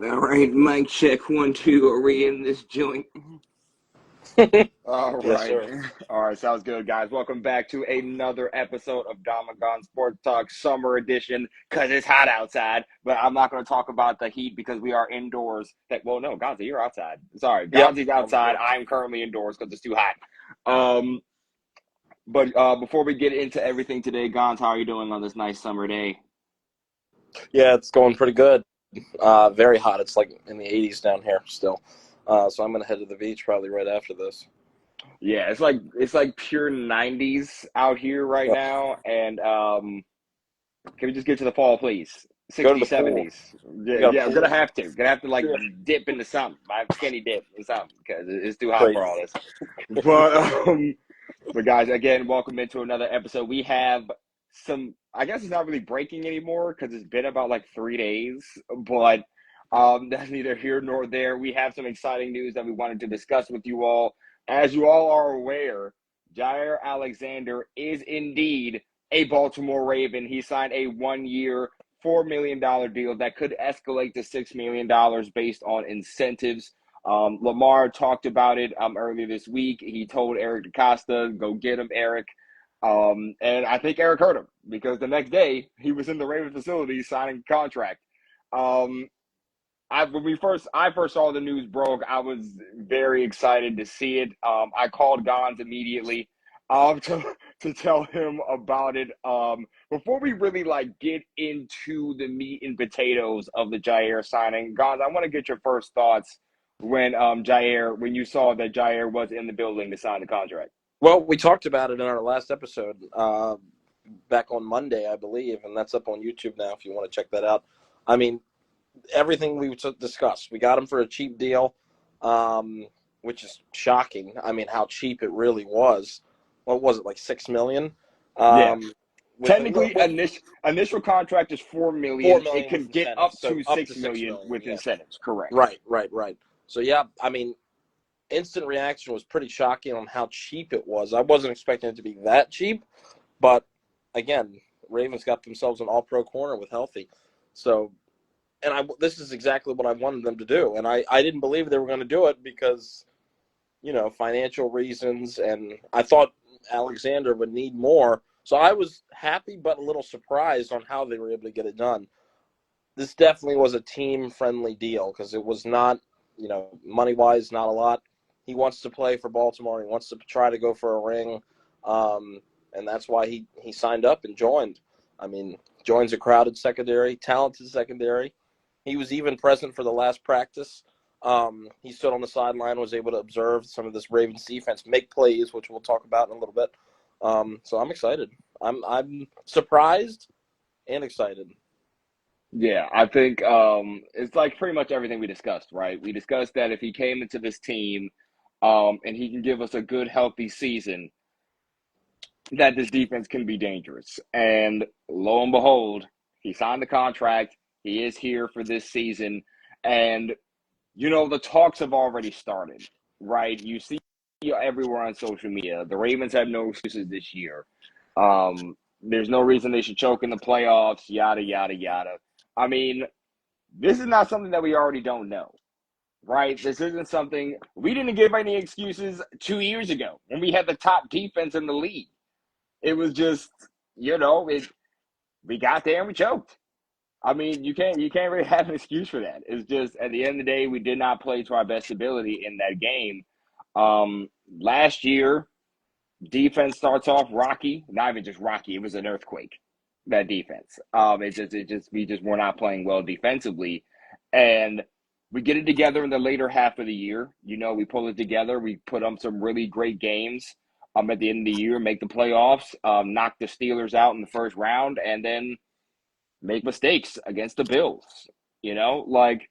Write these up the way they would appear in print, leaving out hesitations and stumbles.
All right, mic check 1 2. Are we in this joint? All Yes, right. sir. All right. Sounds good, guys. Welcome back to another episode of Dom and Gonz Sports Talk Summer Edition because it's hot outside. But I'm not going to talk about the heat because we are indoors. No, Gonzi, you're outside. Sorry. Yep. Gonzi's outside. I'm currently indoors because it's too hot. But before we get into everything today, Gonz, how are you doing on this nice summer day? Yeah, it's going pretty good. Very hot. It's like in the 80s down here still. So I'm gonna head to the beach probably right after this. Yeah, it's like pure 90s out here right Yep. now. And can we just get to the fall, please? Go to 60s, the pool. 70s. We Yeah, got a yeah, I'm pool. gonna have to like Yeah. dip into something. My skinny dip in something because it's too hot for Crazy. all this. But but guys, again, welcome into another episode. We have some. I guess it's not really breaking anymore because it's been about like 3 days. But that's neither here nor there. We have some exciting news that we wanted to discuss with you all. As you all are aware, Jaire Alexander is indeed a Baltimore Raven. He signed a 1-year, $4 million deal that could escalate to $6 million based on incentives. Lamar talked about it earlier this week. He told Eric DeCosta, go get him, Eric. And I think Eric heard him because the next day he was in the Raven facility signing a contract. Um, when I first saw the news broke, I was very excited to see it. I called Gonz immediately to tell him about it. Before we really like get into the meat and potatoes of the Jaire signing, Gonz, I want to get your first thoughts when when you saw that Jaire was in the building to sign the contract. Well, we talked about it in our last episode back on Monday, I believe, and that's up on YouTube now if you want to check that out. I mean, everything we discussed. We got him for a cheap deal, which is shocking. I mean, how cheap it really was. What was it, like $6 million? Yeah. With Technically, initial contract is $4 $4 million. It million with can get incentives, up so to up to $6 $6 million million. with Yeah, incentives. Correct. right. So yeah, I mean, instant reaction was pretty shocking on how cheap it was. I wasn't expecting it to be that cheap, but again, Ravens got themselves an All-Pro corner with healthy. So, and this is exactly what I wanted them to do, and I didn't believe they were going to do it because, financial reasons, and I thought Alexander would need more. So I was happy but a little surprised on how they were able to get it done. This definitely was a team-friendly deal because it was not, money-wise, not a lot. He wants to play for Baltimore. He wants to try to go for a ring, and that's why he signed up and joined. I mean, joins a crowded secondary, talented secondary. He was even present for the last practice. He stood on the sideline, was able to observe some of this Ravens defense make plays, which we'll talk about in a little bit. So I'm excited. I'm surprised and excited. Yeah, I think it's like pretty much everything we discussed, right? We discussed that if he came into this team and he can give us a good, healthy season, that this defense can be dangerous. And lo and behold, he signed the contract. He is here for this season. And the talks have already started, right? You see everywhere on social media. The Ravens have no excuses this year. There's no reason they should choke in the playoffs, yada, yada, yada. I mean, this is not something that we already don't know, right? This isn't something we didn't give any excuses 2 years ago when we had the top defense in the league. It was just, we got there and we choked. I mean, you can't really have an excuse for that. It's just at the end of the day, we did not play to our best ability in that game. Last year, defense starts off rocky. Not even just rocky; it was an earthquake. That defense. We just were not playing well defensively, and we get it together in the later half of the year. We pull it together. We put up some really great games. At the end of the year, make the playoffs, knock the Steelers out in the first round, and then make mistakes against the Bills. Like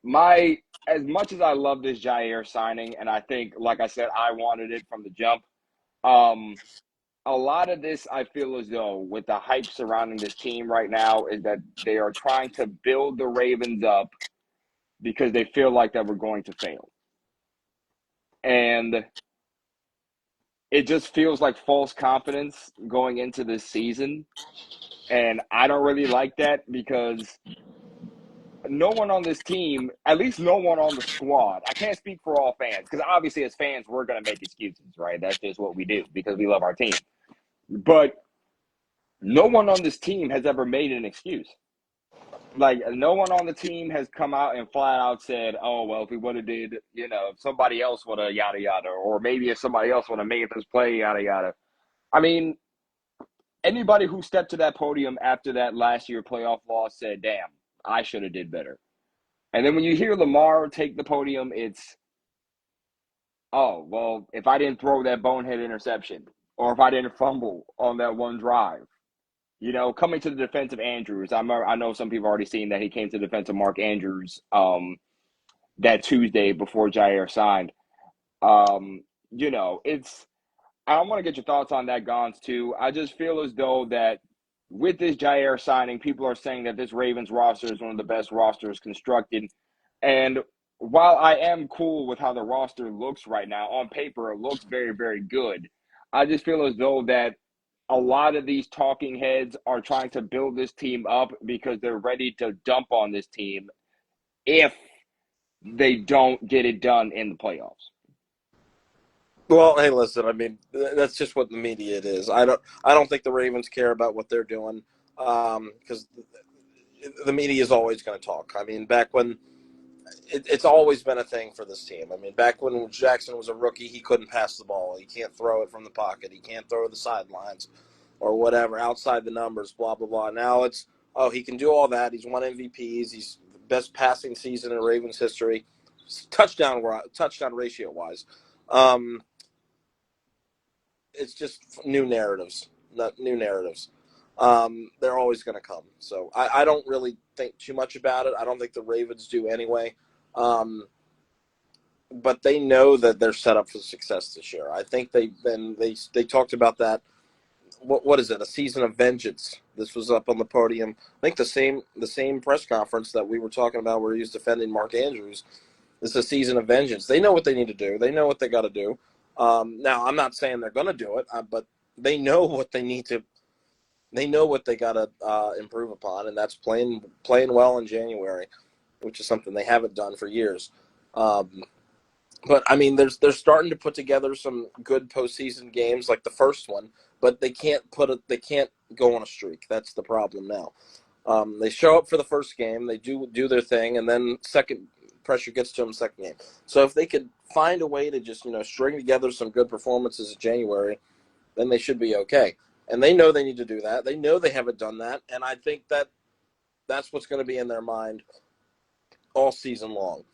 my as much as I love this Jaire signing, and I think, like I said, I wanted it from the jump. Um, a lot of this, I feel as though, with the hype surrounding this team right now, is that they are trying to build the Ravens up because they feel like that we're going to fail, and it just feels like false confidence going into this season. And I don't really like that because no one on this team, at least no one on the squad. I can't speak for all fans because obviously as fans, we're going to make excuses, right? That's just what we do because we love our team. But no one on this team has ever made an excuse. Like, no one on the team has come out and flat out said, oh, well, if we would have did, if somebody else would have yada yada, or maybe if somebody else would have made this play, yada yada. I mean, anybody who stepped to that podium after that last year playoff loss said, damn, I should have did better. And then when you hear Lamar take the podium, it's, oh, well, if I didn't throw that bonehead interception, or if I didn't fumble on that one drive, coming to the defense of Andrews. I know some people have already seen that he came to the defense of Mark Andrews that Tuesday before Jaire signed. It's I want to get your thoughts on that, Gonz, too. I just feel as though that with this Jaire signing, people are saying that this Ravens roster is one of the best rosters constructed. And while I am cool with how the roster looks right now, on paper, it looks very, very good. I just feel as though that a lot of these talking heads are trying to build this team up because they're ready to dump on this team if they don't get it done in the playoffs. Well, hey, listen. I mean, that's just what the media it is. I don't think the Ravens care about what they're doing because the media is always going to talk. I mean, back when it's always been a thing for this team. I mean, back when Jackson was a rookie, he couldn't pass the ball. He can't throw it from the pocket. He can't throw the sidelines or whatever, outside the numbers, blah, blah, blah. Now it's, oh, he can do all that. He's won MVPs. He's the best passing season in Ravens history, touchdown ratio-wise. It's just new narratives, not new narratives. They're always going to come. So I don't really think too much about it. I don't think the Ravens do anyway. But they know that they're set up for success this year. I think they talked about that. What is it? A season of vengeance. This was up on the podium. I think the same press conference that we were talking about where he was defending Mark Andrews. This is a season of vengeance. They know what they need to do. They know what they got to do. Now, I'm not saying they're going to do it, but they know what they need to. They know what they got to improve upon, and that's playing well in January, which is something they haven't done for years. But I mean, they're starting to put together some good postseason games, like the first one, but they can't go on a streak. That's the problem now. They show up for the first game, they do their thing, and then second pressure gets to them second game. So if they could find a way to just string together some good performances in January, then they should be okay. And they know they need to do that. They know they haven't done that, and I think that's what's going to be in their mind all season long.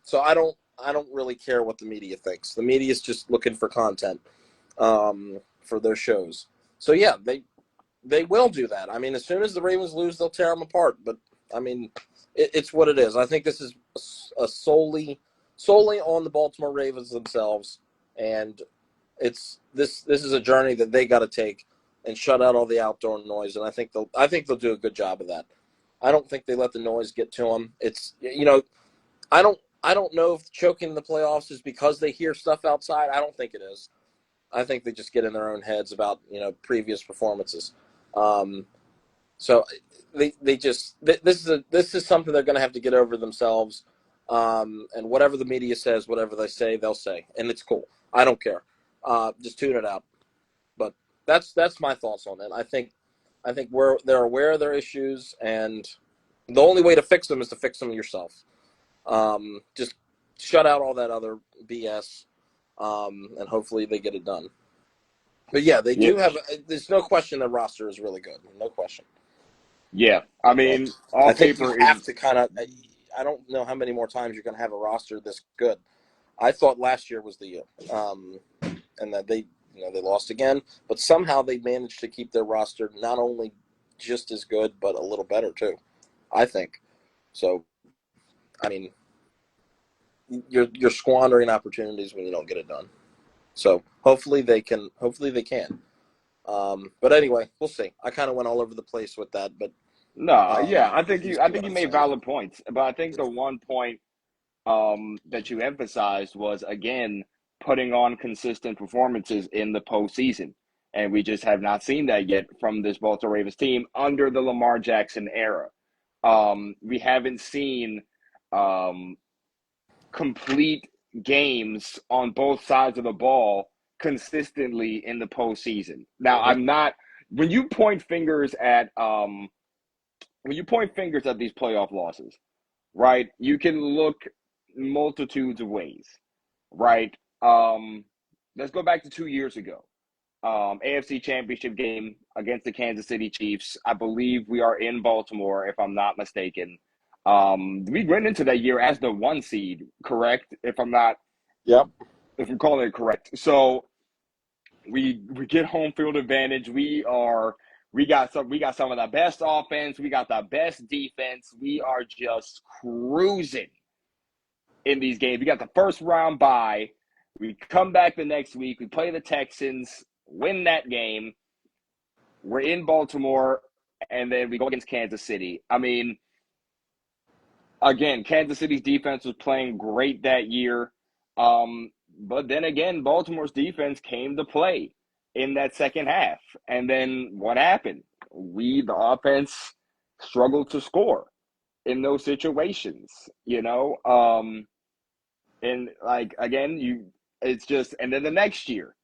So I don't really care what the media thinks. The media is just looking for content for their shows. So yeah, they will do that. I mean, as soon as the Ravens lose, they'll tear them apart. But I mean, it's what it is. I think this is a solely on the Baltimore Ravens themselves, and this is a journey that they got to take and shut out all the outdoor noise. And I think they'll do a good job of that. I don't think they let the noise get to them. It's I don't know if choking the playoffs is because they hear stuff outside. I don't think it is. I think they just get in their own heads about previous performances. So this is something they're going to have to get over themselves. And whatever the media says, whatever they say, they'll say, and it's cool. I don't care. Just tune it out. But that's my thoughts on it. I think they're aware of their issues, and the only way to fix them is to fix them yourself. Just shut out all that other BS, and hopefully they get it done. But yeah, they do have. There's no question their roster is really good. No question. Yeah, I mean, I think you have to kind of. I don't know how many more times you're going to have a roster this good. I thought last year was the year, and that they lost again, but somehow they managed to keep their roster not only just as good but a little better too. I think so. I mean, you're squandering opportunities when you don't get it done. So hopefully they can. But anyway, we'll see. I kind of went all over the place with that, but no, yeah, I think you made valid points, but I think the one point that you emphasized was again putting on consistent performances in the postseason, and we just have not seen that yet from this Baltimore Ravens team under the Lamar Jackson era. We haven't seen complete games on both sides of the ball consistently in the postseason. Now, Mhm. I'm not when you point fingers at these playoff losses, right? You can look multitudes of ways, right? Um, let's go back to 2 years ago. AFC Championship game against the Kansas City Chiefs. I believe we are in Baltimore, if I'm not mistaken. We went into that year as the 1 seed, correct? Yep. If I'm calling it correct. So we get home field advantage. We got some of the best offense. We got the best defense. We are just cruising in these games. We got the first round bye. We come back the next week. We play the Texans, win that game. We're in Baltimore, and then we go against Kansas City. I mean, again, Kansas City's defense was playing great that year. But then again, Baltimore's defense came to play in that second half. And then what happened? The offense, struggled to score in those situations, you know? And like, again, it's just, and then the next year,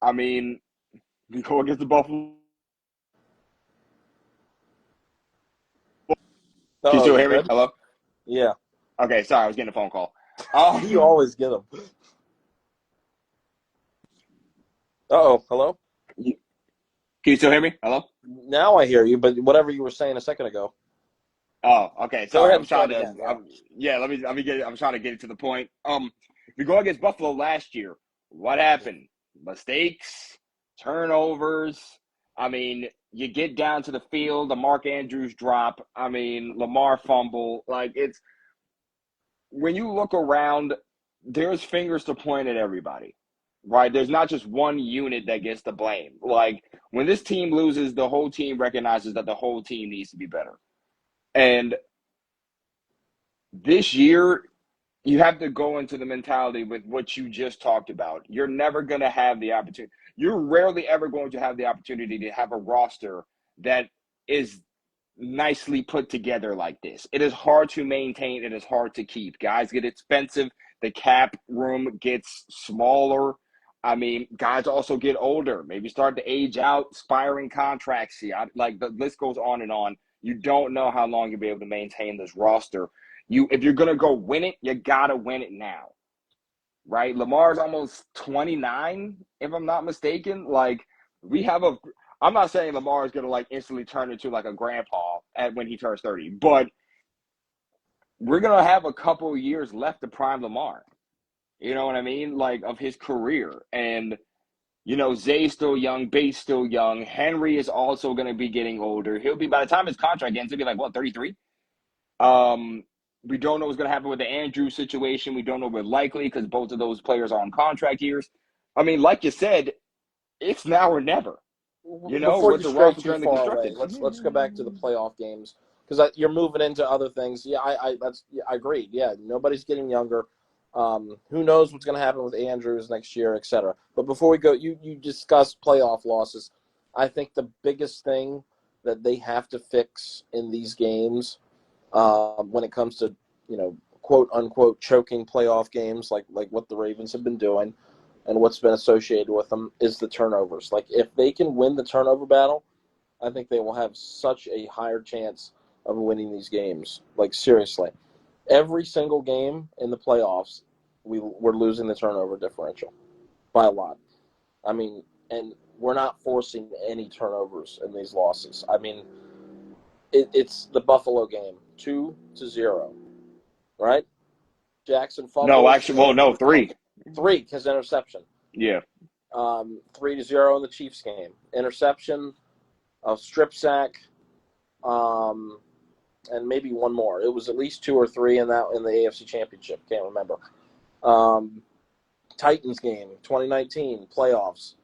I mean, we go against the Buffalo. Can you Oh, still you hear me? good? Hello? Yeah. Okay, sorry, I was getting a phone call. You always get them. Uh-oh. Hello? Can you still hear me? Hello? Now I hear you, but whatever you were saying a second ago. Oh, okay. Go Sorry, I ahead was and start trying to. again. Yeah. Yeah, let me get. I'm trying to get it to the point. We go against Buffalo last year. What happened? Mistakes, turnovers. I mean, you get down to the field, the Mark Andrews drop. I mean, Lamar fumble. Like it's when you look around, there's fingers to point at everybody, right? There's not just one unit that gets the blame. Like when this team loses, the whole team recognizes that the whole team needs to be better. And this year, you have to go into the mentality with what you just talked about. You're never going to have the opportunity. You're rarely ever going to have the opportunity to have a roster that is nicely put together like this. It is hard to maintain. It is hard to keep. Guys get expensive. The cap room gets smaller. I mean, guys also get older, maybe start to age out, expiring contracts. See, like the list goes on and on. You don't know how long you'll be able to maintain this roster. If you're gonna go win it, you gotta win it now, right? Lamar's almost 29, if I'm not mistaken. Like we have a. I'm not saying Lamar is gonna like instantly turn into like a grandpa when he turns 30, but we're gonna have a couple of years left to prime Lamar. You know what I mean? Like of his career. And Zay's still young, Bates still young. Henry is also going to be getting older. He'll be, by the time his contract ends, he'll be like, what, 33? We don't know what's going to happen with the Andrews situation. We don't know what's likely because both of those players are on contract years. I mean, like you said, it's now or never, Before with you the stray roster too currently far away, constructed. let's go back to the playoff games because you're moving into other things. Yeah, I agree. Yeah, nobody's getting younger. Who knows what's going to happen with Andrews next year, et cetera. But before we go, you discussed playoff losses. I think the biggest thing that they have to fix in these games, when it comes to quote unquote choking playoff games, like what the Ravens have been doing and what's been associated with them, is the turnovers. Like if they can win the turnover battle, I think they will have such a higher chance of winning these games. Like seriously, every single game in the playoffs, we're losing the turnover differential by a lot. I mean, and we're not forcing any turnovers in these losses. I mean, it's the Buffalo game, 2-0, right? Jackson No, fumbles, actually, well, no, three. three because interception. Yeah. 3-0 in the Chiefs game. Interception, a strip sack, and maybe one more. It was at least two or three in the AFC Championship. Can't remember. Titans game, 2019 playoffs,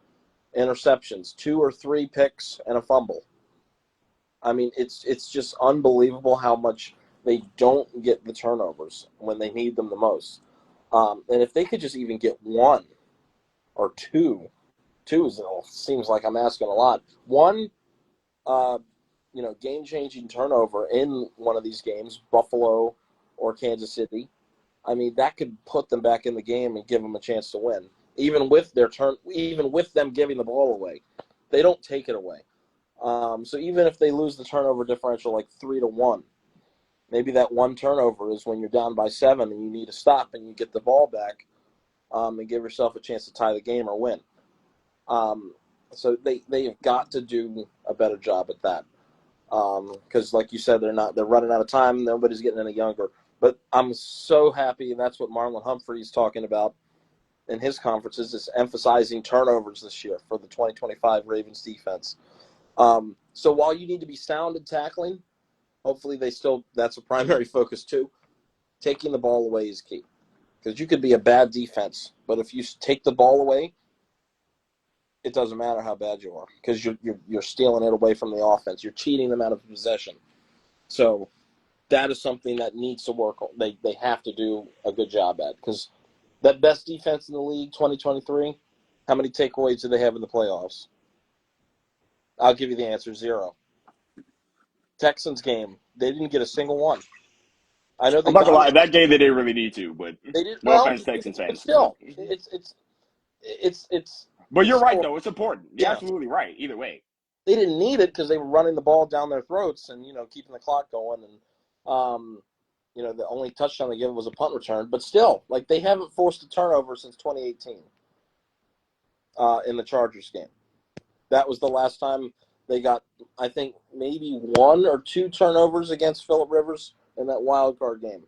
interceptions, 2 or 3 picks and a fumble. I mean, it's just unbelievable how much they don't get the turnovers when they need them the most. And if they could just even get one or two seems like I'm asking a lot. One, game-changing turnover in one of these games, Buffalo or Kansas City, I mean, that could put them back in the game and give them a chance to win. Even with them giving the ball away, they don't take it away. So even if they lose the turnover differential like 3-1, maybe that one turnover is when you're down by 7 and you need to stop and you get the ball back and give yourself a chance to tie the game or win. So they have got to do a better job at that. Because like you said, they're running out of time. Nobody's getting any younger. But I'm so happy, and that's what Marlon Humphrey's talking about in his conferences, is emphasizing turnovers this year for the 2025 Ravens defense. So while you need to be sound in tackling, hopefully that's a primary focus too. Taking the ball away is key. Because you could be a bad defense, but if you take the ball away, it doesn't matter how bad you are, because you're stealing it away from the offense. You're cheating them out of possession. So that is something that needs to work on. They have to do a good job at, because that best defense in the league, 2023, how many takeaways do they have in the playoffs? I'll give you the answer, 0. Texans game, they didn't get a single one. I know they I'm not gonna lie, that game they didn't really need to, but They did no offense, Texans but fans. still, it's. But you're right, so, though. It's important. You're yeah. absolutely right. Either way, they didn't need it because they were running the ball down their throats and keeping the clock going, and the only touchdown they gave was a punt return. But still, like, they haven't forced a turnover since 2018 in the Chargers game. That was the last time they got, I think, maybe 1 or 2 turnovers against Phillip Rivers in that wild card game.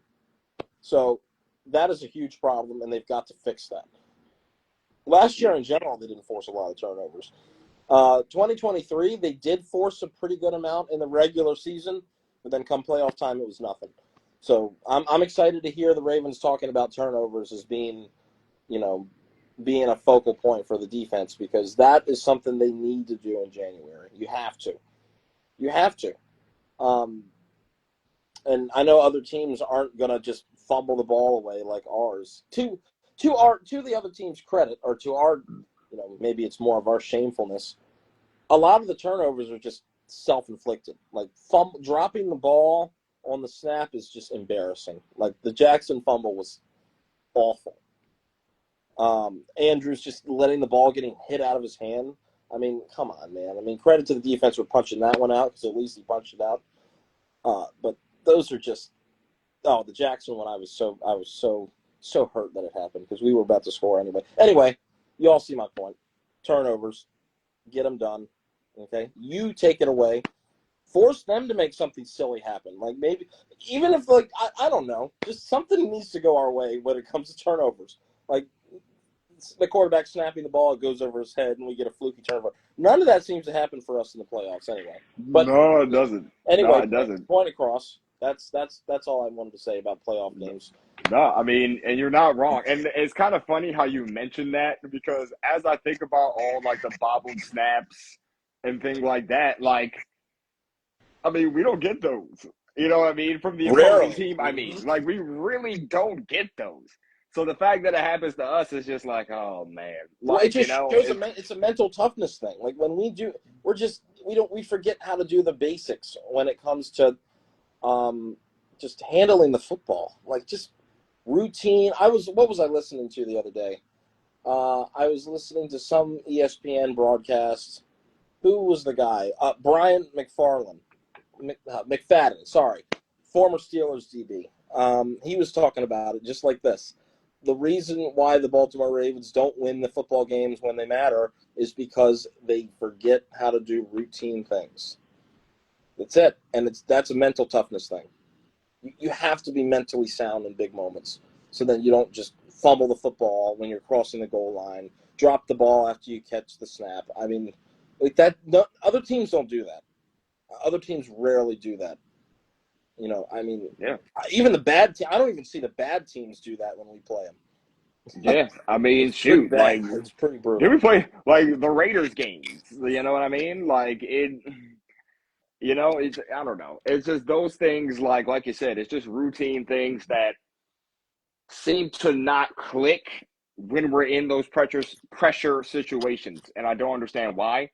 So that is a huge problem, and they've got to fix that. Last year, in general, they didn't force a lot of turnovers. 2023, they did force a pretty good amount in the regular season, but then come playoff time, it was nothing. So I'm excited to hear the Ravens talking about turnovers as being a focal point for the defense, because that is something they need to do in January. You have to. And I know other teams aren't going to just fumble the ball away like ours. To the other team's credit, or to our, maybe it's more of our shamefulness, a lot of the turnovers are just self-inflicted. Like, dropping the ball on the snap is just embarrassing. Like, the Jackson fumble was awful. Andrews just letting the ball getting hit out of his hand. I mean, come on, man. I mean, credit to the defense for punching that one out, because at least he punched it out. But those are just, the Jackson one, I was so hurt that it happened, because we were about to score anyway. Anyway, you all see my point. Turnovers, get them done. Okay, you take it away. Force them to make something silly happen. Like, maybe, even if, like, I don't know, just something needs to go our way when it comes to turnovers. Like, the quarterback snapping the ball, it goes over his head, and we get a fluky turnover. None of that seems to happen for us in the playoffs anyway. But no, it doesn't. Anyway, no, it doesn't. Point across. That's all I wanted to say about playoff games. No, I mean, and you're not wrong. And it's kind of funny how you mentioned that, because as I think about all, like, the bobbled snaps and things like that, like, I mean, we don't get those. You know what I mean? From the opposing team, I mean. Like, we really don't get those. So the fact that it happens to us is just like, oh, man. Like, well, it just shows it's a mental toughness thing. Like, when we forget how to do the basics when it comes to just handling the football. Like, just routine. What was I listening to the other day? I was listening to some ESPN broadcast. Who was the guy? Brian McFadden, sorry, former Steelers DB. He was talking about it just like this. The reason why the Baltimore Ravens don't win the football games when they matter is because they forget how to do routine things. That's it. And that's a mental toughness thing. You have to be mentally sound in big moments, so that you don't just fumble the football when you're crossing the goal line, drop the ball after you catch the snap. I mean, like that. No, other teams don't do that. Other teams rarely do that. I mean, yeah. Even the bad team. I don't even see the bad teams do that when we play them. Yeah, I mean, shoot, like, it's pretty brutal. did we play, like, the Raiders games? You know what I mean? Like, it's, I don't know. It's just those things, like you said, it's just routine things that seem to not click when we're in those pressure situations, and I don't understand why.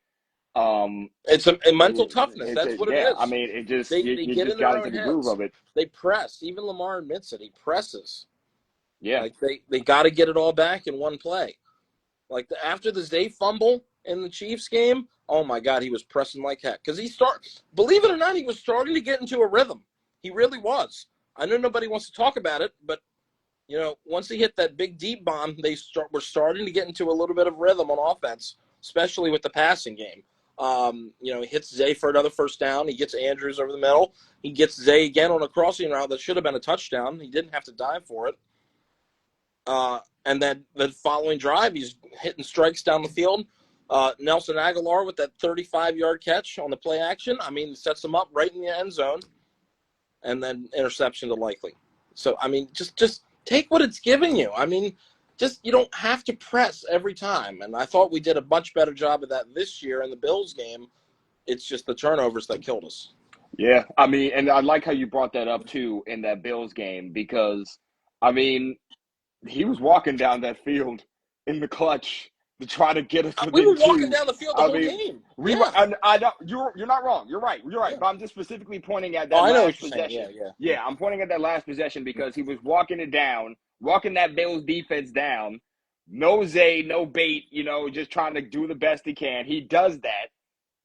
It's a mental toughness. That's what it is. I mean, it just They you get just in their got own into the groove heads. of it. They press. Even Lamar admits it. He presses. Yeah, Like they got to get it all back in one play. Like after the Zay fumble in the Chiefs game, oh my God, he was pressing like heck. Because believe it or not, he was starting to get into a rhythm. He really was. I know nobody wants to talk about it, but once he hit that big deep bomb, were starting to get into a little bit of rhythm on offense, especially with the passing game. He hits Zay for another first down. He gets Andrews over the middle. He gets Zay again on a crossing route that should have been a touchdown. He didn't have to dive for it. And then the following drive, he's hitting strikes down the field. Nelson Aguilar with that 35-yard catch on the play action. I mean, sets him up right in the end zone. And then interception to Likely. So, I mean, just take what it's giving you. I mean, you don't have to press every time. And I thought we did a much better job of that this year in the Bills game. It's just the turnovers that killed us. yeah. I mean, and I like how you brought that up too in that Bills game because, I mean, he was walking down that field in the clutch to try to get us We within were walking two. down the field the whole game. We were. I know you're not wrong. You're right. Yeah. But I'm just specifically pointing at that I know last what you're possession. saying. Yeah, I'm pointing at that last possession because he was walking it down, walking that Bills defense down. No Zay, no bait. Just trying to do the best he can. He does that,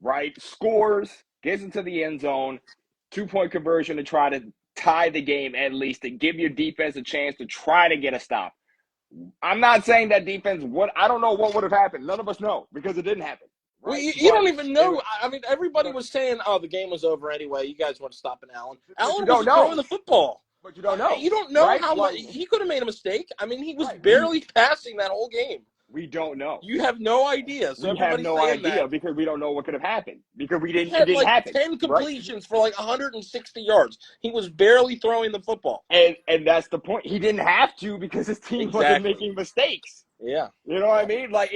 right? Scores, gets into the end zone, 2-point conversion to try to tie the game at least to give your defense a chance to try to get a stop. I'm not saying that defense would. I don't know what would have happened. None of us know because it didn't happen. Right? Well, you don't even know. I mean, everybody was saying, "Oh, the game was over anyway. You guys weren't stopping Allen." Allen was throwing the football. But you don't know. You don't know right? how much he could have made a mistake. I mean, he was barely passing that whole game. We don't know. You have no idea. So we have no idea that, because we don't know what could have happened because we didn't. He had it didn't like happen. 10 completions for like 160 yards. He was barely throwing the football. And that's the point. He didn't have to because his team wasn't making mistakes. Yeah. You know what I mean? Like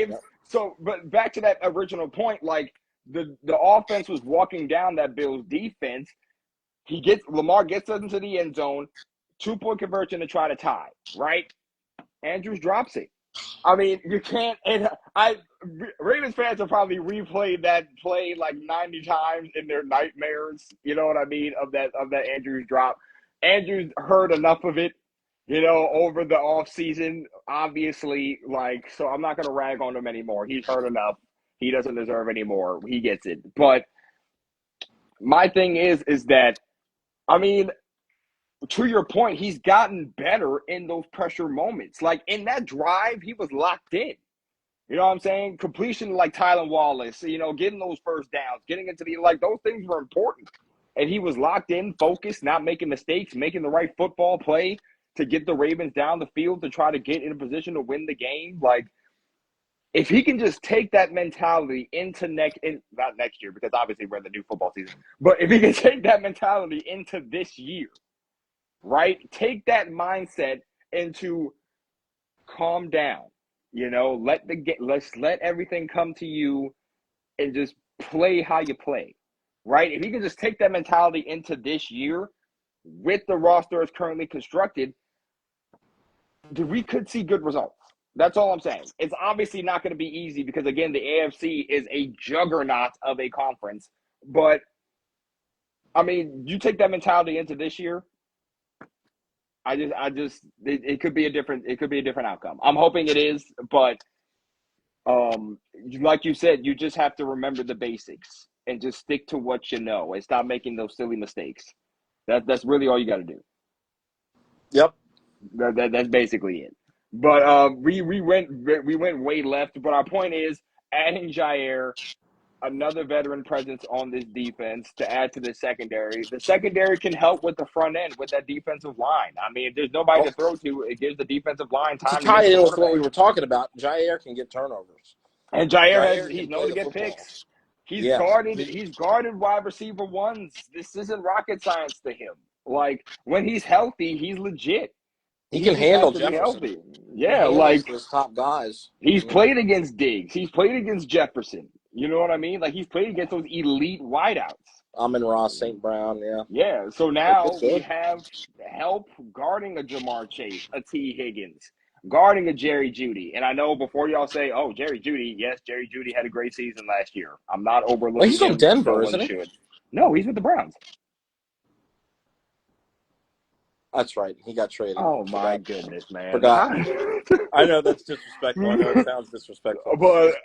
so. But back to that original point, like the offense was walking down that Bills defense. Lamar gets us into the end zone, 2-point conversion to try to tie. Right? Andrews drops it. I mean, you can't. And Ravens fans have probably replayed that play like 90 times in their nightmares. You know what I mean? Of that Andrews drop. Andrews heard enough of it, over the off season. Obviously, so I'm not going to rag on him anymore. He's heard enough. He doesn't deserve any more. He gets it. But my thing is that, I mean, to your point, he's gotten better in those pressure moments. Like in that drive, he was locked in. You know what I'm saying? Completion like Tylan Wallace, getting those first downs, getting into those things were important. And he was locked in, focused, not making mistakes, making the right football play to get the Ravens down the field to try to get in a position to win the game. Like, if he can just take that mentality into not next year, because obviously we're in the new football season, but if he can take that mentality into this year, right? Take that mindset into calm down. Let's let everything come to you and just play how you play, right? If you can just take that mentality into this year with the roster as currently constructed, we could see good results. That's all I'm saying. It's obviously not going to be easy because, again, the AFC is a juggernaut of a conference. But, I mean, you take that mentality into this year, it could be a different outcome. I'm hoping it is, but like you said, you just have to remember the basics and just stick to what you know and stop making those silly mistakes. That's really all you got to do. Yep. That's basically it. But we went way left. But our point is adding Jaire, another veteran presence on this defense to add to the secondary. The secondary can help with the front end with that defensive line. I mean, if there's nobody to throw to, it gives the defensive line time to tie to it in with what we were talking about. Jaire can get turnovers, and he's known to get picks. He's guarded wide receiver ones. This isn't rocket science to him. Like when he's healthy, he's legit. He can handle Jefferson. Yeah, like those top guys. He's played against Diggs. He's played against Jefferson. You know what I mean? Like he's played against those elite wideouts. Amon-Ra, St. Brown, yeah. Yeah, so now we have help guarding a Jamar Chase, a T. Higgins, guarding a Jerry Jeudy. And I know before y'all say, oh, Jerry Jeudy, yes, Jerry Jeudy had a great season last year. I'm not Well, overlooking he's on him. No Denver, one isn't he? should. No, he's with the Browns. That's right. He got traded. Oh, my goodness, man. Forgot. I know that's disrespectful. I know it sounds disrespectful. But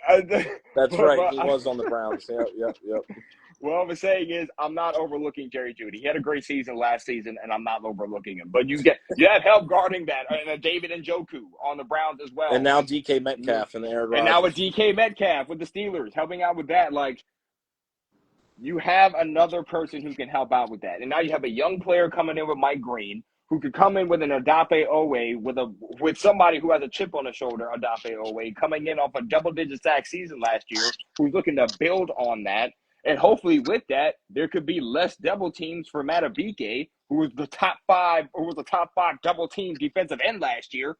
That's right. He was on the Browns. Yep. What I'm saying is, I'm not overlooking Jerry Jeudy. He had a great season last season, and I'm not overlooking him. But you have help guarding that, and David Njoku on the Browns as well. And now DK Metcalf and Aaron Rodgers. And now with DK Metcalf with the Steelers helping out with that, like, you have another person who can help out with that. And now you have a young player coming in with Mike Green, who could come in with an Odafe Owe with somebody who has a chip on his shoulder, Odafe Owe, coming in off a double-digit sack season last year, who's looking to build on that. And hopefully with that, there could be less double teams for Matabike, who was the top five double team defensive end last year.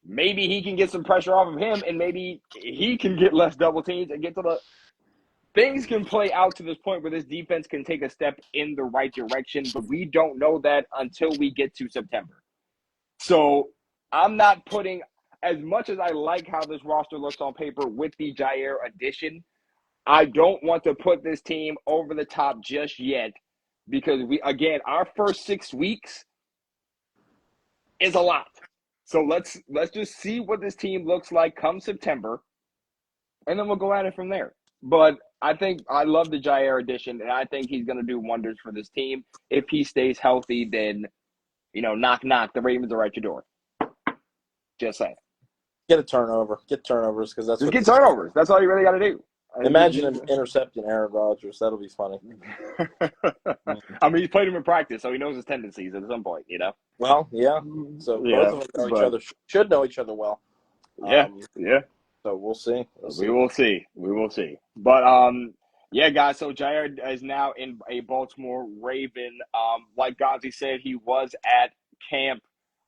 Maybe he can get some pressure off of him, and maybe he can get less double teams and get to the – things can play out to this point where this defense can take a step in the right direction, but we don't know that until we get to September. So I'm not putting – as much as I like how this roster looks on paper with the Jaire addition, I don't want to put this team over the top just yet because, our first 6 weeks is a lot. So let's just see what this team looks like come September, and then we'll go at it from there. But I think I love the Jaire addition, and I think he's going to do wonders for this team. If he stays healthy, then, knock, knock, the Ravens are at your door. Just saying. Get a turnover. Get turnovers because that's just get turnovers. That's all you really got to do. Imagine him intercepting Aaron Rodgers. That'll be funny. I mean, he's played him in practice, so he knows his tendencies at some point, Well, yeah. So both of them know each other. Should know each other well. Yeah. So we'll see. We will see. But guys. So Jaire is now in a Baltimore Raven. Like Gonz said, he was at camp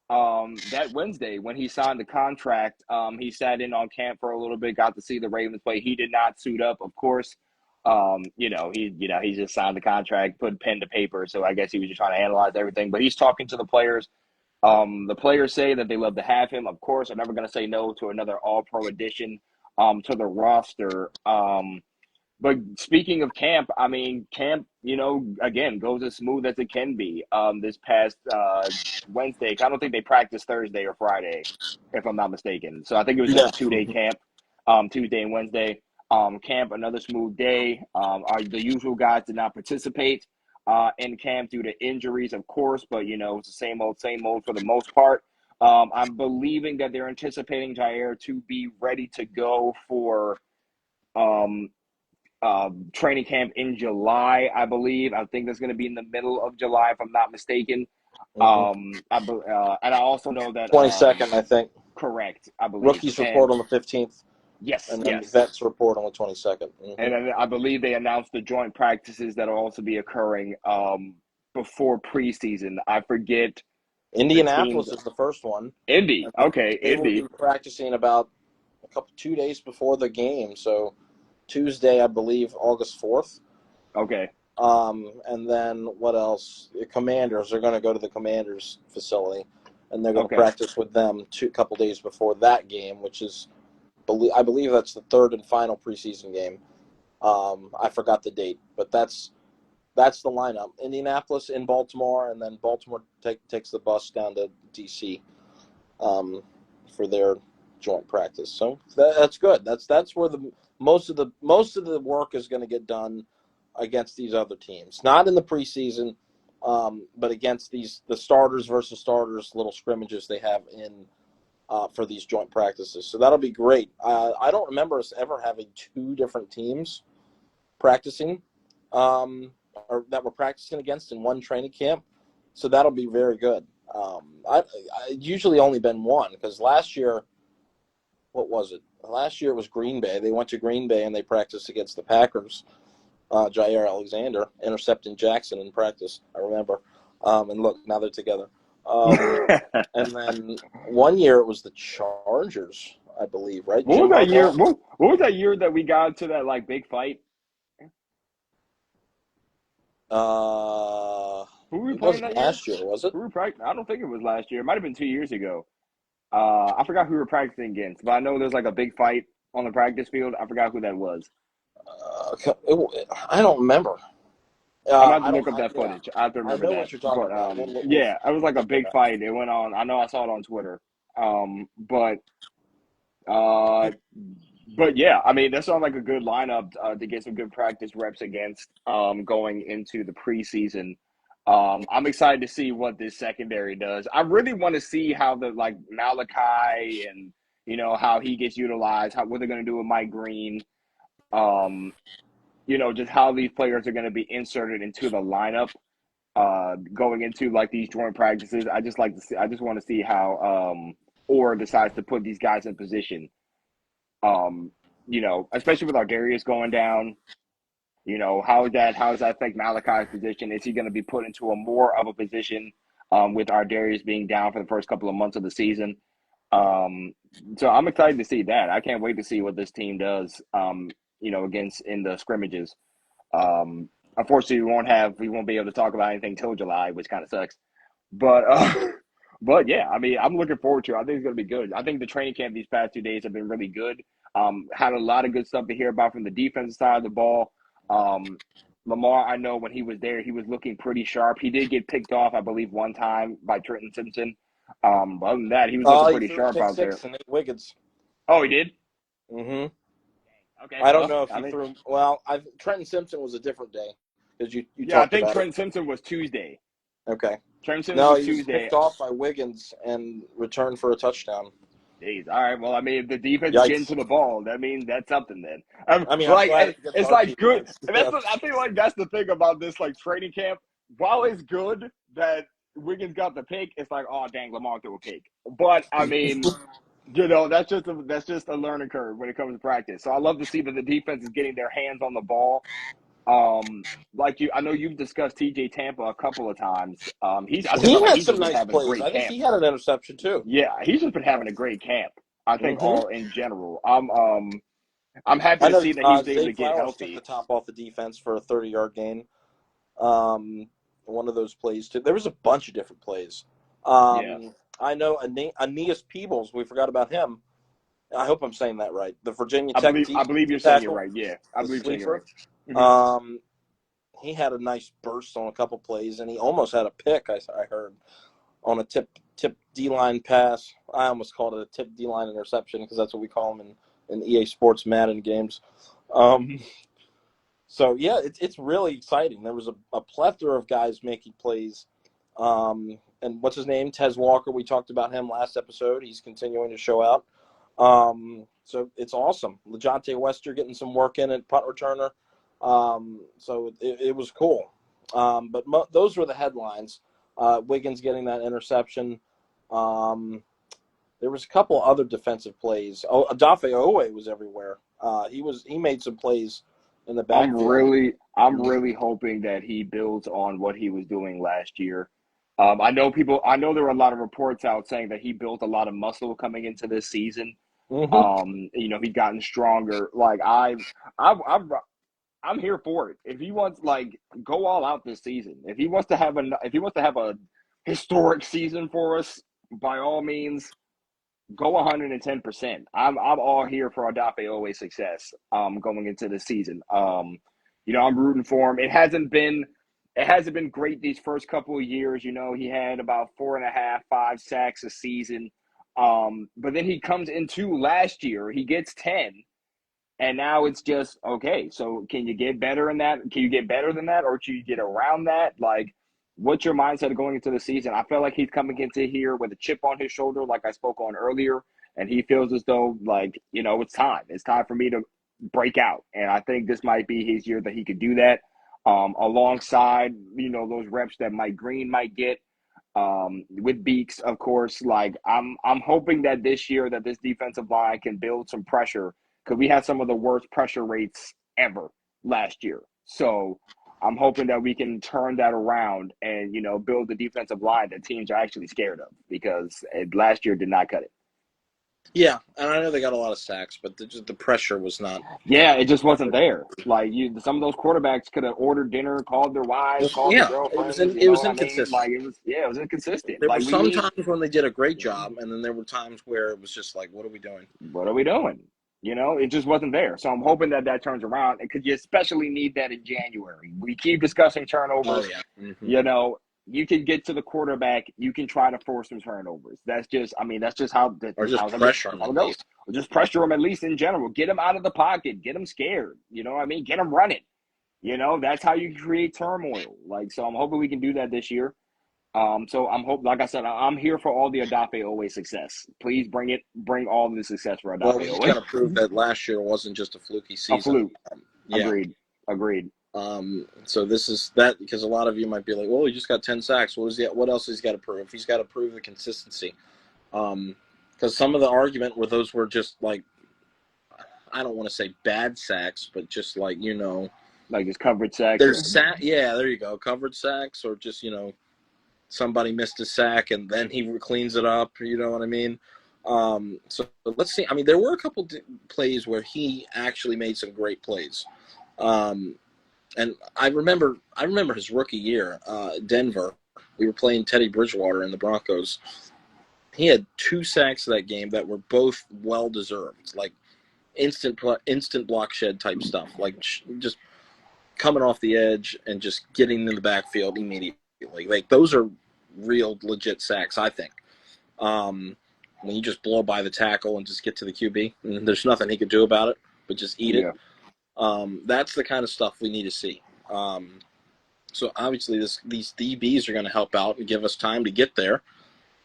that Wednesday when he signed the contract. He sat in on camp for a little bit, got to see the Ravens play. He did not suit up, of course. He just signed the contract, put pen to paper. So I guess he was just trying to analyze everything. But he's talking to the players. The players say that they love to have him. Of course, I'm never going to say no to another All-Pro addition to the roster. But speaking of camp, camp, again, goes as smooth as it can be. This past Wednesday, I don't think they practiced Thursday or Friday, if I'm not mistaken. So I think it was just a 2-day camp, Tuesday and Wednesday. Camp, another smooth day. The usual guys did not participate in camp due to injuries, of course, but, it's the same old for the most part. I'm believing that they're anticipating Jaire to be ready to go for training camp in July, I believe. I think that's going to be in the middle of July, if I'm not mistaken. And I also know that 22nd, I think. Correct, I believe. Rookies report on the 15th. Yes, and then the vets report on the 22nd. And then I believe they announced the joint practices that will also be occurring before preseason. I forget. Indianapolis is the first one. Indy, okay, They Indy. will be practicing about 2 days before the game, so Tuesday, I believe, August 4th. Okay. And then what else? The Commanders are going to go to the Commanders facility, and they're going to practice with them a couple days before that game, which is, I believe that's the third and final preseason game. I forgot the date, but that's the lineup. Indianapolis in Baltimore, and then Baltimore takes the bus down to D.C. For their joint practice. So that's good. That's where the most of the work is going to get done against these other teams. Not in the preseason, but against the starters versus starters little scrimmages they have in for these joint practices. So that'll be great. I don't remember us ever having two different teams practicing or that we're practicing against in one training camp. So that'll be very good. I usually only been one because last year, what was it? Last year it was Green Bay. They went to Green Bay and they practiced against the Packers. Jaire Alexander intercepting Jackson in practice, I remember. And look, now they're together. And then one year it was the Chargers, I believe, right? What was that year? What was that year that we got to that big fight? Who were we playing that year? Last year, was it? I don't think it was last year. It might have been 2 years ago. I forgot who we were practicing against, but I know there's like a big fight on the practice field. I forgot who that was. I don't remember. I'm gonna have to I don't. look up that Yeah, footage. I have to I remember know that. what you're talking But about. We'll yeah, it was like a figure big it out. fight. It went on. I know I saw it on Twitter. But uh, but yeah, I mean, that sounds like a good lineup to get some good practice reps against going into the preseason. I'm excited to see what this secondary does. I really want to see how the like Malachi and how he gets utilized, how what they're going to do with Mike Green. Um, just how these players are going to be inserted into the lineup going into like these joint practices. I just like to see. I just want to see how Orr decides to put these guys in position. Um, especially with our Darius going down. How does that affect Malachi's position? Is he going to be put into a more of a position with our Darius being down for the first couple of months of the season? Um, so I'm excited to see that. I can't wait to see what this team does. Against in the scrimmages. Um, Unfortunately, we won't be able to talk about anything till July, which kind of sucks. But but yeah, I mean, I'm looking forward to it. I think it's going to be good. I think the training camp these past 2 days have been really good. Had a lot of good stuff to hear about from the defensive side of the ball. Um, Lamar, I know when he was there, he was looking pretty sharp. He did get picked off, I believe, one time by Trenton Simpson. But other than that, he was looking He pretty threw a sharp pick out there. six and Nate Wiggins. Oh, he did? Hmm Okay, I don't well, know if I he mean, threw. Well, Trenton Simpson was a different day because you yeah, I talked think about it. Trenton Simpson was Tuesday. Okay. Trenton Simpson No, was he was Tuesday. picked off by Wiggins and returned for a touchdown. Jeez. All right. Well, I mean, if the defense is getting Yikes. to the ball, that means that's something then. I mean, I'm glad it's against It's our like good. defense. And I feel like that's the thing about this like training camp. While it's good that Wiggins got the pick, it's like, oh dang, Lamar threw a pick. But I mean, that's just a learning curve when it comes to practice. So I love to see that the defense is getting their hands on the ball. I know you've discussed TJ Tampa a couple of times. I just He felt like had he's some just been nice having a plays. great I think camp. he had an interception too. Yeah, he's just been having a great camp. I think Hmm all in general. I'm happy I to know see that he was able Zay to get Flowers took the healthy. top off the defense for a 30-yard gain. One of those plays too. There was a bunch of different plays. Yeah, I know Aeneas Peebles. We forgot about him. I hope I'm saying that right. The Virginia Tech I believe you're saying it tackle, right. Yeah, I the believe you're saying it right. sleeper. Hmm. Um, he had a nice burst on a couple plays, and he almost had a pick. I heard on a tip D line pass. I almost called it a tip D line interception because that's what we call them in EA Sports Madden games. Um, so yeah, it's really exciting. There was a plethora of guys making plays. And what's his name? Tez Walker. We talked about him last episode. He's continuing to show out. So it's awesome. LeJonte Wester getting some work in at punt returner. So it was cool. But those were the headlines. Wiggins getting that interception. There was a couple other defensive plays. Oh, Adafe Owe was everywhere. He made some plays in the backfield. I'm really hoping that he builds on what he was doing last year. I know there were a lot of reports out saying that he built a lot of muscle coming into this season. Mm-hmm. He'd gotten stronger. Like I'm here for it. If he wants like go all out this season, if he wants to have a historic season for us, by all means, go 110%. I'm all here for Adafe Owe's success going into the season. I'm rooting for him. It hasn't been great these first couple of years. He had about 4.5, 5 sacks a season. But then he comes into last year, he gets 10. And now it's just okay. So can you get better in that? Can you get better than that, or can you get around that? Like, what's your mindset of going into the season? I feel like he's coming into here with a chip on his shoulder, like I spoke on earlier, and he feels as though like it's time. It's time for me to break out, and I think this might be his year that he could do that. Alongside those reps that Mike Green might get with Beaks, of course. Like I'm hoping that this year that this defensive line can build some pressure because we had some of the worst pressure rates ever last year. So I'm hoping that we can turn that around and build the defensive line that teams are actually scared of because last year did not cut it. Yeah, and I know they got a lot of sacks, but the pressure was not. Yeah, it just wasn't there. Like some of those quarterbacks could have ordered dinner, called their wives, called their Yeah, it was girlfriends. You it know was what I mean? inconsistent. Like it was inconsistent. There were Like we some need, times when they did a great job, and then there were times where it was just like, what are we doing? what are we doing? You know, it just wasn't there. So I'm hoping that that turns around because you especially need that in January. We keep discussing Oh turnovers. yeah. Mm-hmm. You know, you can get to the quarterback, you can try to force some turnovers. That's just, I mean, that's Or just just how pressure them how at it goes. least. Or just pressure them at least in general. Get them out of the pocket. Get them scared. You know what I mean? Get them running. You know, that's how you create turmoil. Like, so I'm hoping we can do that this year. So I'm hoping, like I said, I'm here for all the Adafe Owe success. Please bring all the success for Well, we Adafe just got to Owe. prove that last year wasn't just a fluky A season. fluke. Yeah. Agreed. Agreed. So this is that because a lot of you might be like, well, he just got 10 sacks. What else has he got to prove? He's got to prove the consistency. Because some of the argument where those were just like, I don't want to say bad sacks, but just like, Like just coverage sacks. there's sack. Yeah, there you go. Covered sacks or just, somebody missed a sack and then he cleans it up. You know what I mean? So let's see. I mean, there were a couple plays where he actually made some great plays. And I remember his rookie year, Denver. We were playing Teddy Bridgewater in the Broncos. He had 2 sacks that game that were both well deserved, like instant block shed type stuff, like just coming off the edge and just getting in the backfield immediately. Like those are real legit sacks, I think. When you just blow by the tackle and just get to the QB, and there's nothing he could do about it, but just eat it. Yeah. That's the kind of stuff we need to see. So obviously, these DBs are going to help out and give us time to get there.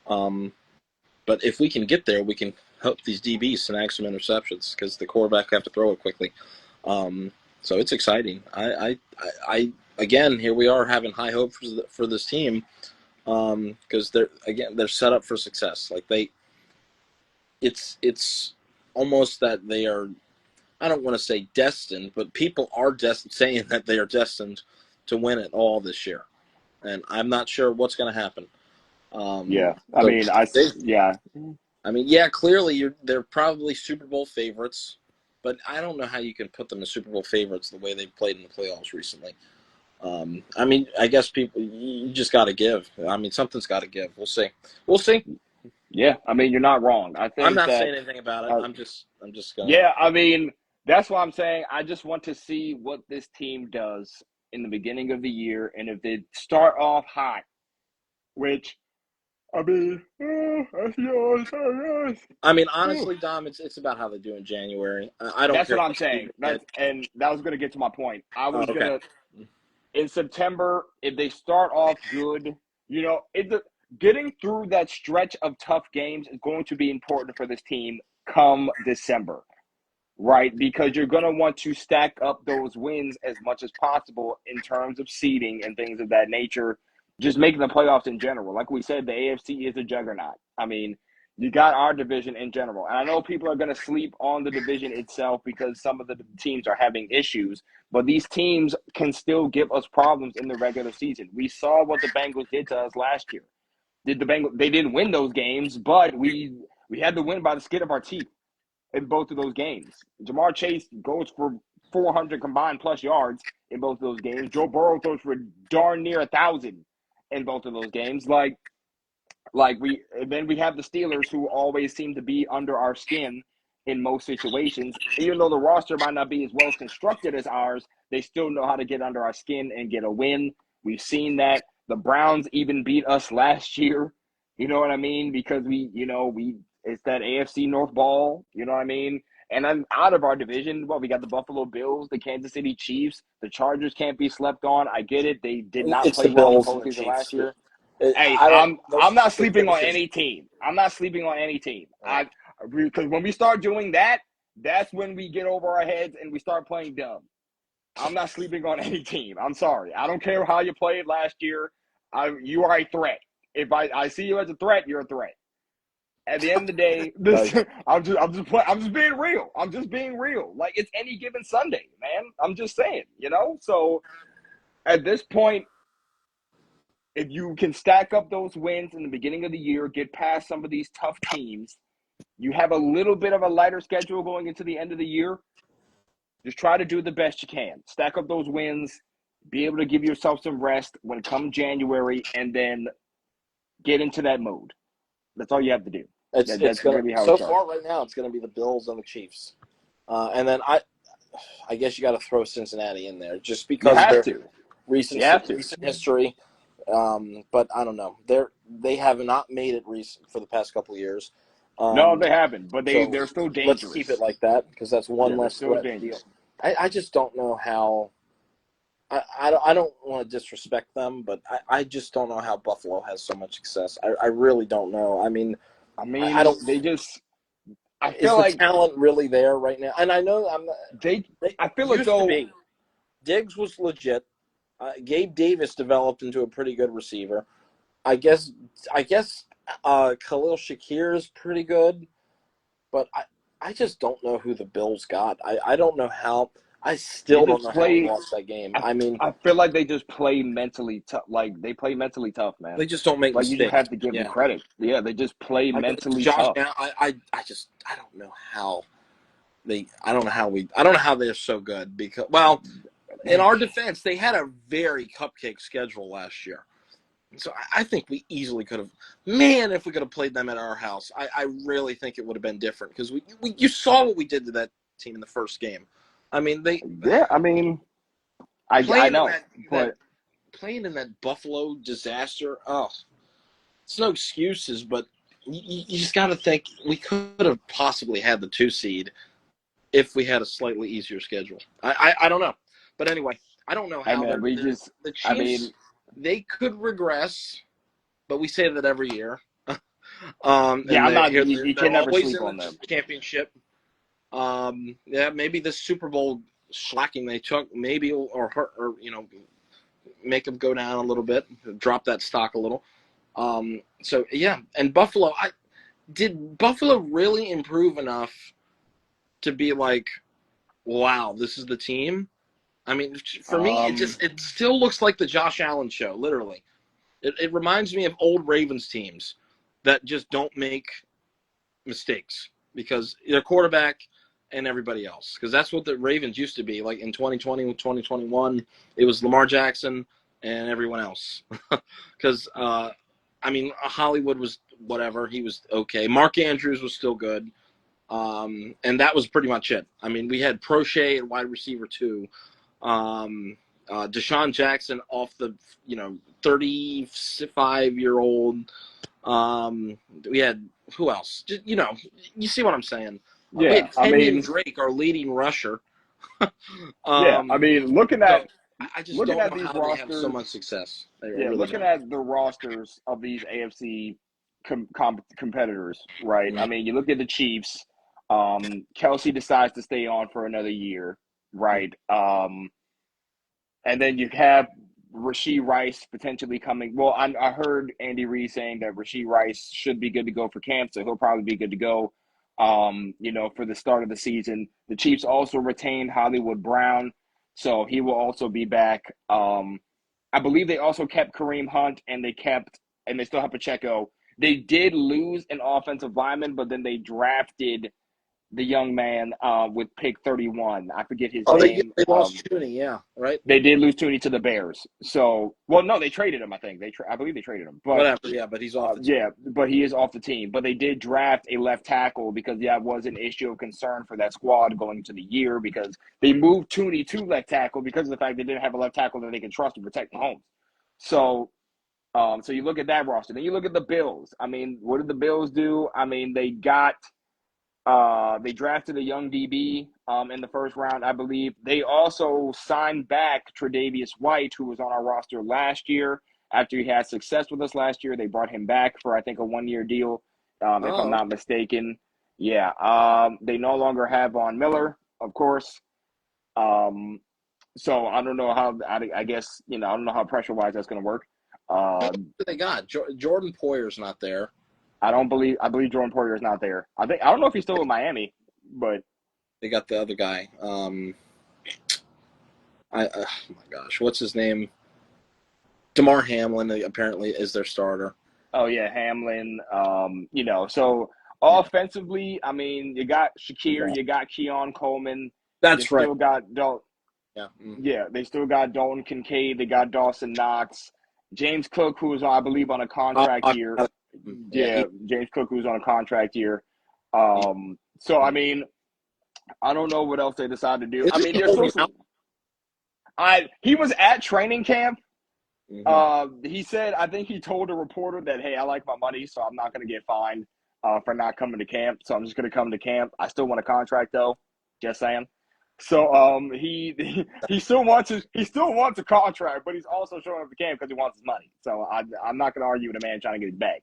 But if we can get there, we can help these DBs snag some interceptions because the quarterback have to throw it quickly. So it's exciting. I again, here we are having high hope for this team because they're set up for success. Like it's almost that they are. I don't want to say destined, but people are saying that they are destined to win it all this year, and I'm not sure what's going to happen. Yeah. I So mean, yeah. yeah, clearly they're probably Super Bowl favorites, but I don't know how you can put them as Super Bowl favorites the way they've played in the playoffs recently. I guess people you just got to give. I mean, something's got to give. We'll see. We'll see. Yeah. I mean, you're not wrong. I I'm think not that, saying anything about it. uh, I'm just gonna. yeah, I mean, that's what I'm saying. I just want to see what this team does in the beginning of the year. And if they start off hot, which, I mean, that's yours. I mean, honestly, Dom, it's about how they do in January. I don't That's care what I'm what team saying. they get. And that was going to get to my point. I Oh, was going okay. to, in September, if they start off good, you know, getting through that stretch of tough games is going to be important for this team come December, right? Because you're going to want to stack up those wins as much as possible in terms of seeding and things of that nature, just making the playoffs in general. Like we said, the AFC is a juggernaut. I mean, you got our division in general. And I know people are going to sleep on the division itself because some of the teams are having issues, but these teams can still give us problems in the regular season. We saw what the Bengals did to us last year. They didn't win those games, but we had to win by the skin of our teeth in both of those games. Jamar Chase goes for 400 combined plus yards in both of those games. Joe Burrow throws for darn near 1,000 in both of those games. And then we have the Steelers who always seem to be under our skin in most situations. Even though the roster might not be as well constructed as ours, they still know how to get under our skin and get a win. We've seen that. The Browns even beat us last year. You know what I mean? Because it's that AFC North ball. You know what I mean? And then out of our division, we got the Buffalo Bills, the Kansas City Chiefs. The Chargers can't be slept on. I get it. They did not It's play the well in the Bills and the postseason last Chiefs. year. Hey, I don't. I'm not Those sleeping on divisions. any team. I'm not sleeping on any team. Right. Because when we start doing that, that's when we get over our heads and we start playing dumb. I'm not sleeping on any team. I'm sorry. I don't care how you played last year. You are a threat. If I see you as a threat, you're a threat. At the end of the day, I'm just being real. I'm just being real. Like it's any given Sunday, man. I'm just saying, So at this point, if you can stack up those wins in the beginning of the year, get past some of these tough teams, You have a little bit of a lighter schedule going into the end of the year. Just try to do the best you can. Stack up those wins, be able to give yourself some rest when come January, and then get into that mode. That's all you have to do. It's That's gonna really how it so starts. far right now. It's gonna be the Bills and the Chiefs, and then I guess you got to throw Cincinnati in there just You because of have their to. recent You have to. recent history. But I don't know. They have not made it recent for the past couple of years. No, they haven't, but So they're still let's keep it dangerous. like that because that's one Yeah, they're less still threat to deal. dangerous. I just don't know how. I don't want to disrespect them, but I just don't know how Buffalo has so much success. I really don't know. I mean, I I mean, don't. they just. I Is feel the like talent really there right now? And I know they. they I feel like used to though be. Diggs was legit. Gabe Davis developed into a pretty good receiver. I guess Khalil Shakir is pretty good, but I just don't know who the Bills got. I don't know how. I they still don't just know how we play. lost that game. I I mean, I feel like they just play mentally tough. Like they play mentally tough, man. they just don't make Like you just mistakes. have to give them Yeah, credit. Yeah, they just play like mentally Josh. tough. I don't know how they. I don't know how they're so good because in our defense, they had a very cupcake schedule last year. So I think we easily could have. Man, if we could have played them at our house, I really think it would have been different because you saw what we did to that team in the first game. I mean, they Yeah, I mean, I playing in know, that but playing in that Buffalo disaster. Oh, it's no excuses, but you just got to think we could have possibly had the 2 seed if we had a slightly easier schedule. I don't know, but anyway, I don't know hey how man, we just. the I Chiefs mean, they could regress, but we say that every year. yeah, And I'm not. You they're can never always sleep in the on them. championship. Yeah, maybe the Super Bowl slacking they took maybe or hurt or make them go down a little bit, drop that stock a little. So yeah, and Buffalo, did Buffalo really improve enough to be like, wow, this is the team? I mean, for me, Um, it still looks like the Josh Allen show, literally. It reminds me of old Ravens teams that just don't make mistakes because their quarterback and everybody else. Because that's what the Ravens used to be. Like in 2020, 2021, it was Lamar Jackson and everyone else. Because, I mean, Hollywood was whatever. He was okay. Mark Andrews was still good. And that was pretty much it. I mean, we had Prochet at wide receiver too. Deshaun Jackson off the 35-year-old. We had who else? Just, you see what I'm saying. We yeah, had I Kenyon mean, Drake, our leading rusher. yeah, I um, mean, so I just looking don't at know these how they have so rosters, much success. I yeah, really looking don't. at the rosters of these AFC competitors, right? I mean, you look at the Chiefs. Kelsey decides to stay on for another year, right? And then you have Rashee Rice potentially coming. Well, I heard Andy Reid saying that Rashee Rice should be good to go for camp, so he'll probably be good to go. For the start of the season. The Chiefs also retained Hollywood Brown, so he will also be back. I believe they also kept Kareem Hunt, and they still have Pacheco. They did lose an offensive lineman, but then they drafted the young man with pick 31. I forget his Oh, name. they lost Tooney, yeah, right. They did lose Tooney to the Bears. So, well, no, they traded him. I think I believe they traded him. But Whatever, yeah, but he's off the team. yeah, but he is off the team. But they did draft a left tackle because it was an issue of concern for that squad going into the year because they moved Tooney to left tackle because of the fact they didn't have a left tackle that they could trust to protect Mahomes. So, so you look at that roster. Then you look at the Bills. I mean, what did the Bills do? I mean, they drafted a young DB in the first round, I believe. They also signed back Tre'Davious White, who was on our roster last year. After he had success with us last year, they brought him back for, I think, a one-year deal, if I'm Oh, not mistaken. Yeah. They no longer have Von Miller, of course. Um, so I don't know how, I guess, I don't know how pressure-wise that's going to work. they got Jordan Poyer's not there. I believe Jordan Poyer is not there. I don't know if he's still with Miami, but They got the other guy. Oh my gosh, what's his name? Damar Hamlin apparently is their starter. oh yeah, Hamlin. So Offensively, I mean, you got Shakir, you got Keon Coleman, you That's right. still got Yeah. yeah, they still got Dalton Kincaid, they got Dawson Knox, James Cook, who is, I believe, on a contract year. Yeah. James Cook, who's on a contract year. So I mean, I don't know what else they decide to do. I Isn't mean, he there's still holding some. out? He was at training camp. Mm-hmm. He said, I think he told a reporter that, hey, I like my money, so I'm not going to get fined for not coming to camp. So I'm just going to come to camp. I still want a contract though. Just saying. So he still wants a contract, but he's also showing up to camp because he wants his money. So I'm not going to argue with a man trying to get his bag.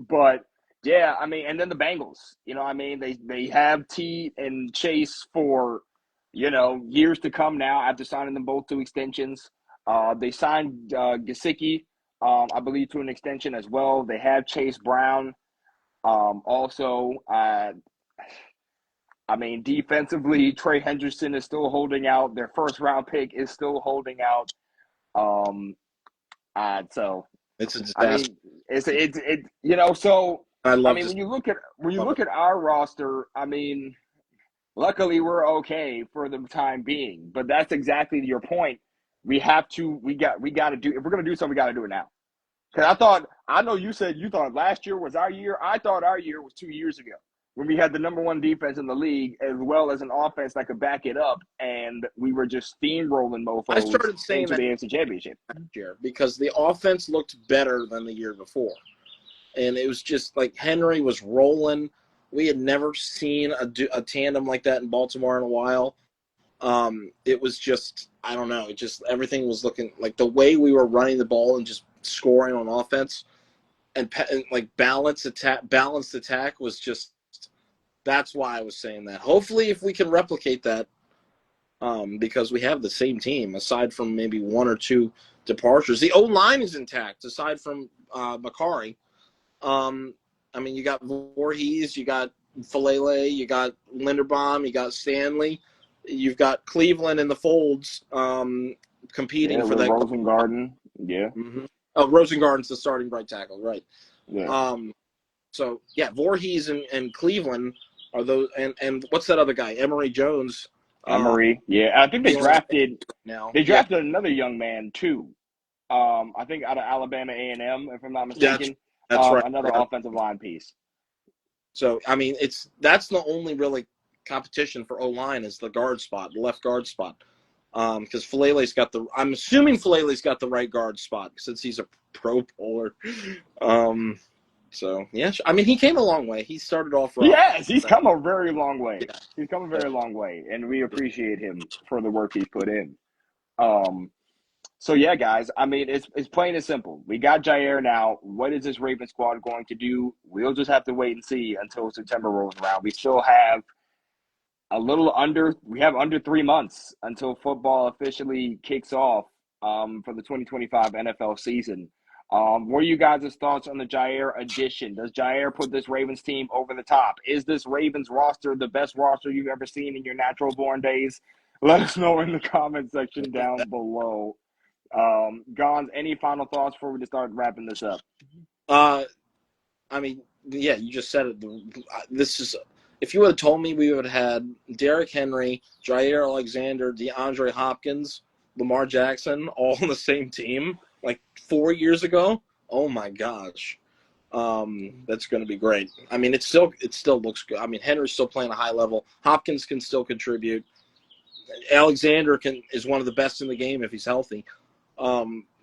But yeah, I mean, and then the Bengals. You know, I mean, they have T and Chase for years to come now after signing them both to extensions. They signed Gesicki, I believe, to an extension as well. They have Chase Brown. Also, I mean, defensively, Trey Hendrickson is still holding out. Their first round pick is still holding out. So It's a I disaster. mean, it's so I I love mean, to when you love it. look at our roster, I mean, luckily we're okay for the time being. But that's exactly your point. We got to do, if we're gonna do something, we got to do it now. Because I know you said you thought last year was our year. I thought our year was 2 years ago when we had the number one defense in the league as well as an offense that could back it up, and we were just steamrolling I mofos started saying into that the AFC Championship. last year because the offense looked better than the year before. And it was just like Henry was rolling. We had never seen a tandem like that in Baltimore in a while. It was just, I don't know, it just, everything was looking like the way we were running the ball and just scoring on offense and like balanced attack was just, that's why I was saying that. Hopefully, if we can replicate that, because we have the same team, aside from maybe one or two departures. The O-line is intact, aside from Makari. I mean, you got Voorhees, you got Falele, you got Linderbaum, you got Stanley, you've got Cleveland in the folds, competing for with that. Rosengarten. Yeah. Mm-hmm. Oh, Rosengarten's the starting right tackle, right? Yeah. So yeah, Voorhees and Cleveland are those, and what's that other guy? Emory Jones. Emery. Yeah. I think they drafted another young man too. I think out of Alabama A&M, if I'm not mistaken. That's right. Another offensive line piece. So I mean, that's the only really competition for O-line is the guard spot, the left guard spot. Because Falele's got I'm assuming Falele's got the right guard spot since he's a pro bowler. So yeah, I mean, he came a long way. He started off rough. Yes, he's come a very long way. Yeah. He's come a very long way, and we appreciate him for the work he's put in. So yeah, guys, I mean, it's plain and simple. We got Jaire now. What is this Raven squad going to do? We'll just have to wait and see until September rolls around. We still have under 3 months until football officially kicks off for the 2025 NFL season. What are you guys' thoughts on the Jaire addition? Does Jaire put this Ravens team over the top? Is this Ravens roster the best roster you've ever seen in your natural born days? Let us know in the comment section down below. Gonz, any final thoughts before we just start wrapping this up? I mean, yeah, you just said it. This is, if you would have told me we would have had Derrick Henry, Jaire Alexander, DeAndre Hopkins, Lamar Jackson all on the same team like 4 years ago, oh my gosh, that's going to be great. I mean, it still looks good. I mean, Henry's still playing a high level. Hopkins can still contribute. Alexander is one of the best in the game if he's healthy.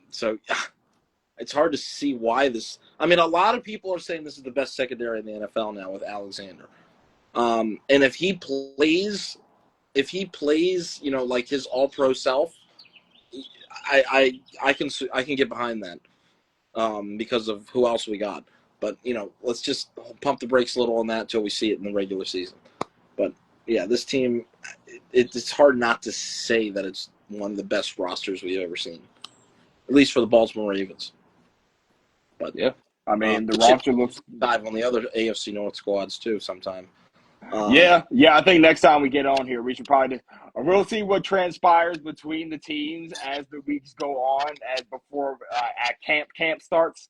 So it's hard to see why this. I mean, a lot of people are saying this is the best secondary in the NFL now with Alexander. And if he plays, you know, like his All-Pro self, I can get behind that because of who else we got. But you know, let's just pump the brakes a little on that until we see it in the regular season. But yeah, this team, it's hard not to say that it's one of the best rosters we've ever seen, at least for the Baltimore Ravens. But yeah, I mean, the roster looks dive on the other AFC North squads too sometime. Yeah. I think next time we get on here, we should probably we'll see what transpires between the teams as the weeks go on, as before at camp starts.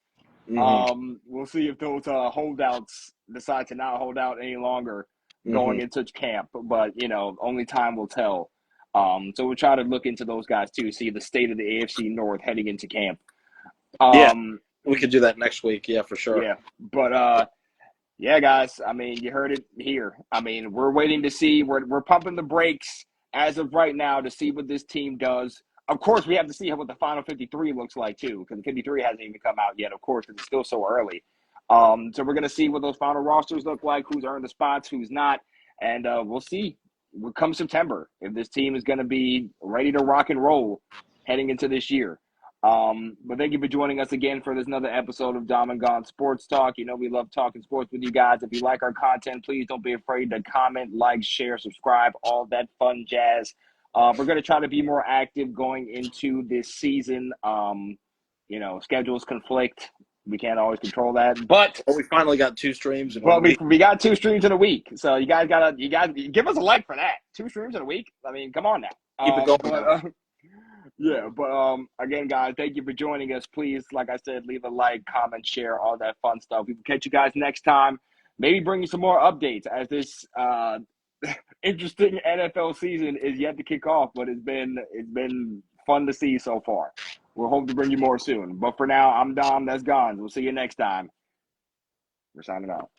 Mm-hmm. We'll see if those holdouts decide to not hold out any longer going into camp. But, only time will tell. So we'll try to look into those guys too, see the state of the AFC North heading into camp. We could do that next week. Yeah, for sure. Yeah. But, yeah, guys, I mean, you heard it here. I mean, we're waiting to see. We're pumping the brakes as of right now to see what this team does. Of course, we have to see what the final 53 looks like, too, because the 53 hasn't even come out yet, of course, because it's still so early. So we're going to see what those final rosters look like, who's earned the spots, who's not, and we'll see come September if this team is going to be ready to rock and roll heading into this year. But thank you for joining us again for this another episode of Dom and Gonz Sports Talk. We love talking sports with you guys. If you like our content, please don't be afraid to comment, like, share, subscribe, all that fun jazz. We're going to try to be more active going into this season. Schedules conflict. We can't always control that, but we finally got 2 streams in well, one week. we got 2 streams in a week, so you guys give us a like for that. 2 streams in a week. I mean, come on now. Keep it going. Yeah, but again, guys, thank you for joining us. Please, like I said, leave a like, comment, share, all that fun stuff. We will catch you guys next time. Maybe bring you some more updates as this interesting NFL season is yet to kick off, but it's been fun to see so far. We'll hope to bring you more soon. But for now, I'm Dom. That's Gonz. We'll see you next time. We're signing out.